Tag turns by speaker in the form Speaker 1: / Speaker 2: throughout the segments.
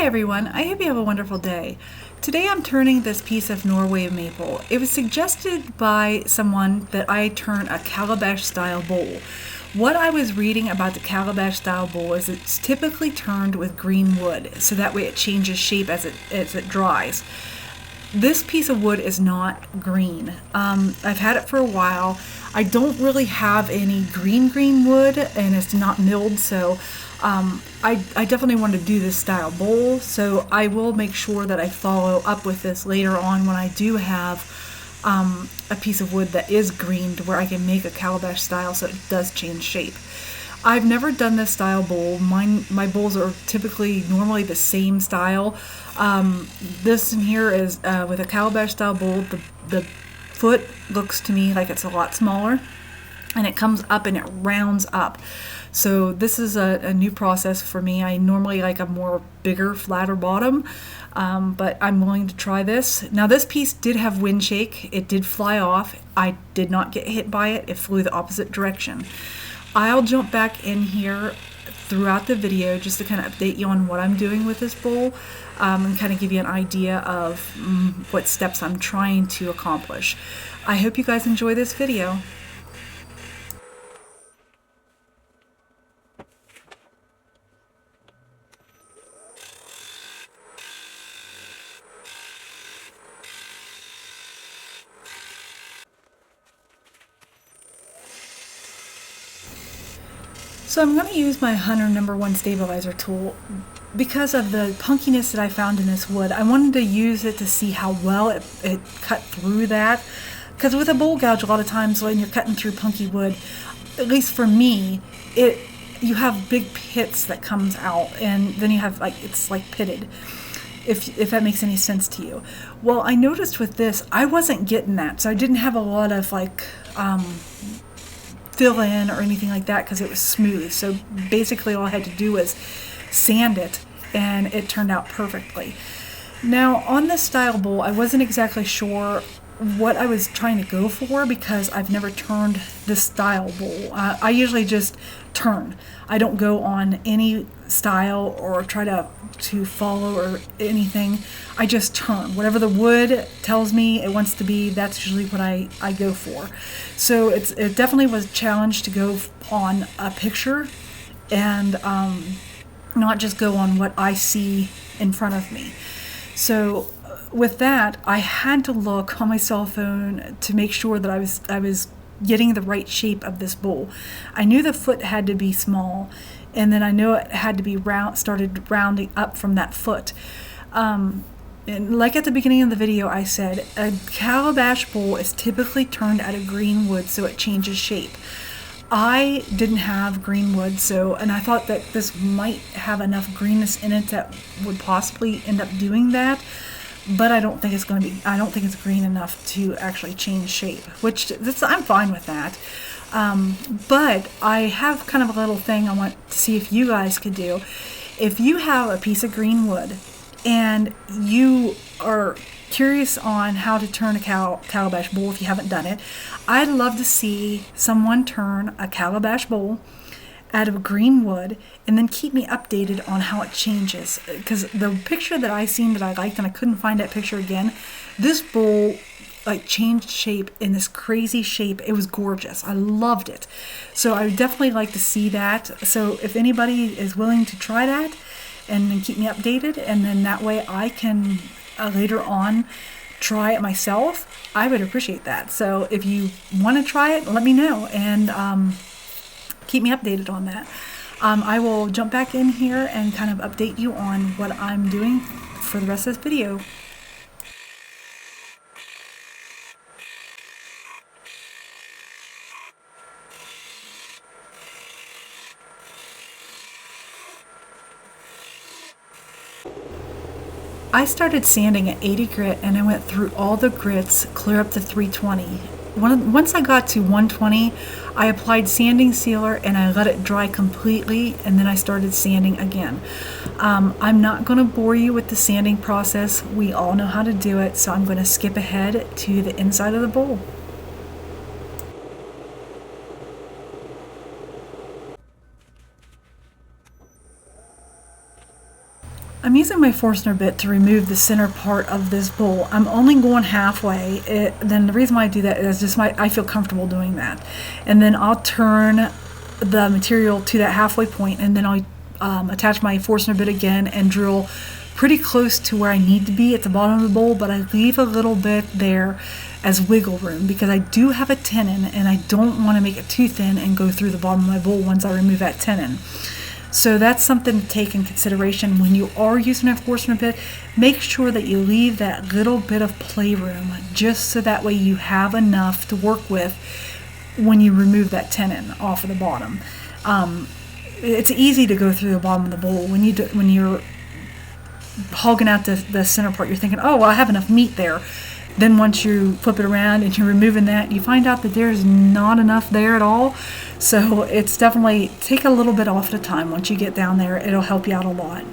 Speaker 1: Hi everyone, I hope you have a wonderful day. Today I'm turning this piece of Norway maple. It was suggested by someone that I turn a Calabash style bowl. What I was reading about the Calabash style bowl is it's typically turned with green wood, so that way it changes shape as it dries. This piece of wood is not green. I've had it for a while. I don't really have any green wood, and it's not milled, so I definitely want to do this style bowl, so I will make sure that I follow up with this later on when I do have a piece of wood that is green to where I can make a Calabash style so it does change shape. I've never done this style bowl. My bowls are normally the same style. This in here is with a Calabash style bowl. The foot looks to me like it's a lot smaller, and it comes up and it rounds up. So this is a new process for me. I normally like a more bigger, flatter bottom, but I'm willing to try this. Now this piece did have wind shake. It did fly off. I did not get hit by it. It flew the opposite direction. I'll jump back in here throughout the video just to kind of update you on what I'm doing with this bowl and kind of give you an idea of what steps I'm trying to accomplish. I hope you guys enjoy this video. So I'm going to use my Hunter #1 stabilizer tool. Because of the punkiness that I found in this wood, I wanted to use it to see how well it cut through that. Because with a bowl gouge, a lot of times when you're cutting through punky wood, at least for me, you have big pits that comes out, and then you have it's like pitted. If that makes any sense to you. Well, I noticed with this, I wasn't getting that, so I didn't have a lot of fill in or anything like that because it was smooth. So basically all I had to do was sand it, and it turned out perfectly. Now on this style bowl, I wasn't exactly sure what I was trying to go for because I've never turned this style bowl. I usually just turn. I don't go on any style or try to follow or anything. I just turn. Whatever the wood tells me it wants to be, that's usually what I go for. So it definitely was a challenge to go on a picture and not just go on what I see in front of me. So with that, I had to look on my cell phone to make sure that I was getting the right shape of this bowl. I knew the foot had to be small, and then I knew it had to be started rounding up from that foot. And like at the beginning of the video, I said a Calabash bowl is typically turned out of green wood so it changes shape. I didn't have green wood, and I thought that this might have enough greenness in it that would possibly end up doing that. But I don't think it's green enough to actually change shape, I'm fine with that. But I have kind of a little thing I want to see if you guys could do. If you have a piece of green wood and you are curious on how to turn a Calabash bowl if you haven't done it, I'd love to see someone turn a Calabash bowl out of green wood and then keep me updated on how it changes, because the picture that I seen that I liked, and I couldn't find that picture again, this bowl changed shape in this crazy shape. It was gorgeous. I loved it. So I would definitely like to see that. So if anybody is willing to try that and then keep me updated, and then that way I can later on try it myself, I would appreciate that. So if you want to try it, let me know, and keep me updated on that. I will jump back in here and kind of update you on what I'm doing for the rest of this video. I started sanding at 80 grit, and I went through all the grits clear up to 320. Once I got to 120, I applied sanding sealer and I let it dry completely, and then I started sanding again. I'm not going to bore you with the sanding process. We all know how to do it, so I'm going to skip ahead to the inside of the bowl. I'm I'm using my Forstner bit to remove the center part of this bowl. I'm only going halfway. Then the reason why I do that is just I feel comfortable doing that. And then I'll turn the material to that halfway point, and then I'll attach my Forstner bit again and drill pretty close to where I need to be at the bottom of the bowl, but I leave a little bit there as wiggle room because I do have a tenon and I don't want to make it too thin and go through the bottom of my bowl once I remove that tenon. So that's something to take in consideration when you are using a Forstner bit. Make sure that you leave that little bit of playroom just so that way you have enough to work with when you remove that tenon off of the bottom. It's easy to go through the bottom of the bowl when you're hogging out the center part. You're thinking, oh, well, I have enough meat there. Then once you flip it around and you're removing that, you find out that there's not enough there at all. So it's definitely take a little bit off at a time. Once you get down there, it'll help you out a lot.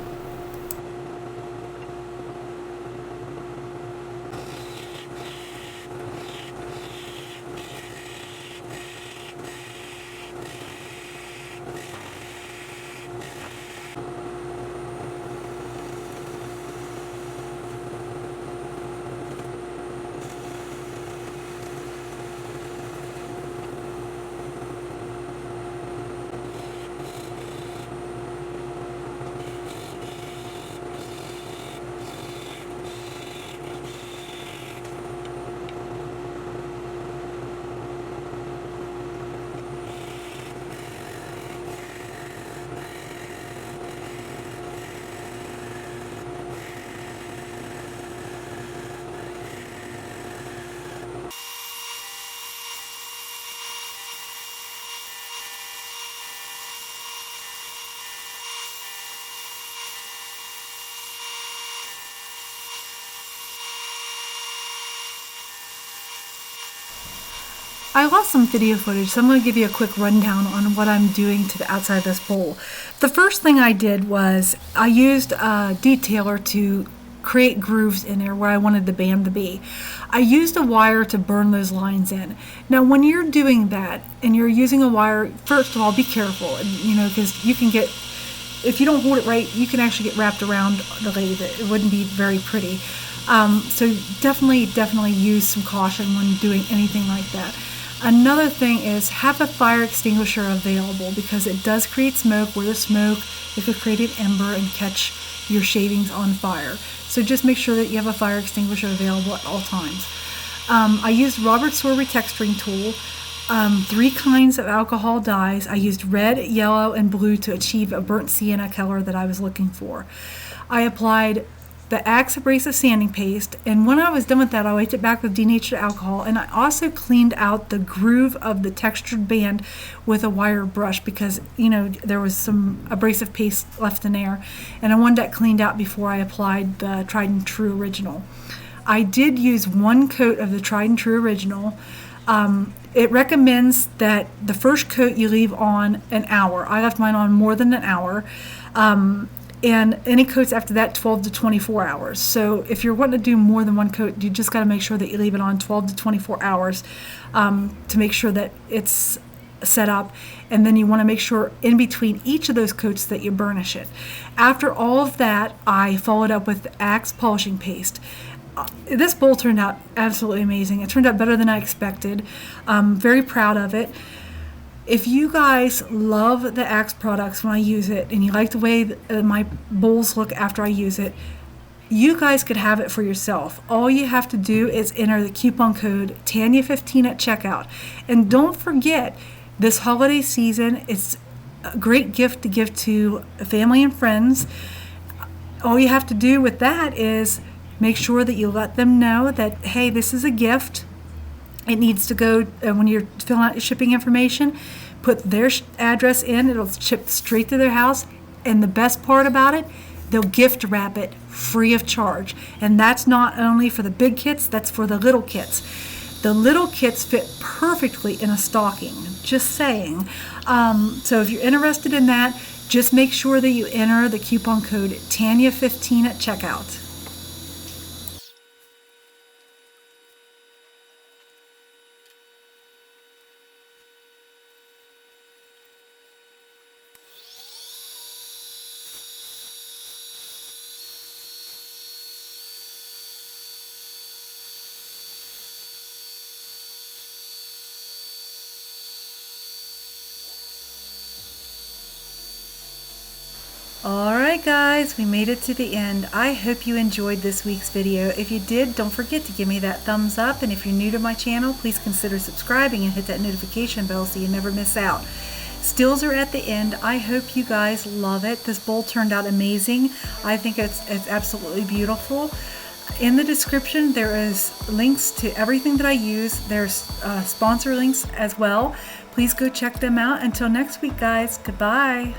Speaker 1: I lost some video footage, so I'm going to give you a quick rundown on what I'm doing to the outside of this bowl. The first thing I did was I used a detailer to create grooves in there where I wanted the band to be. I used a wire to burn those lines in. Now when you're doing that and you're using a wire, first of all, be careful, because you can get, if you don't hold it right, you can actually get wrapped around the lathe. It wouldn't be very pretty. So definitely use some caution when doing anything like that. Another thing is have a fire extinguisher available because it does create smoke. Where there's smoke, it could create an ember and catch your shavings on fire. So just make sure that you have a fire extinguisher available at all times. I used Robert Sword retexturing tool, 3 kinds of alcohol dyes. I used red, yellow, and blue to achieve a burnt sienna color that I was looking for. I applied the Axe abrasive sanding paste, and when I was done with that, I wiped it back with denatured alcohol, and I also cleaned out the groove of the textured band with a wire brush because there was some abrasive paste left in there, and I wanted that cleaned out before I applied the tried and true original. I did use 1 coat of the tried and true original. It recommends that the first coat you leave on an hour. I left mine on more than an hour. And any coats after that, 12 to 24 hours. So if you're wanting to do more than 1 coat, you just got to make sure that you leave it on 12 to 24 hours to make sure that it's set up. And then you want to make sure in between each of those coats that you burnish it. After all of that, I followed up with Axe polishing paste. This bowl turned out absolutely amazing. It turned out better than I expected. I'm very proud of it. If you guys love the Axe products when I use it and you like the way my bowls look after I use it, you guys could have it for yourself. All you have to do is enter the coupon code Tanya15 at checkout. And don't forget, this holiday season, it's a great gift to give to family and friends. All you have to do with that is make sure that you let them know that, hey, this is a gift. It needs to go, when you're filling out your shipping information, put their address in. It'll ship straight to their house. And the best part about it, they'll gift wrap it free of charge. And that's not only for the big kits, that's for the little kits. The little kits fit perfectly in a stocking, just saying. So if you're interested in that, just make sure that you enter the coupon code Tanya15 at checkout. Alright guys, we made it to the end. I hope you enjoyed this week's video. If you did, don't forget to give me that thumbs up, and if you're new to my channel, please consider subscribing and hit that notification bell so you never miss out. Stills are at the end. I hope you guys love it. This bowl turned out amazing. I think it's absolutely beautiful. In the description there is links to everything that I use. There's sponsor links as well. Please go check them out. Until next week guys, goodbye.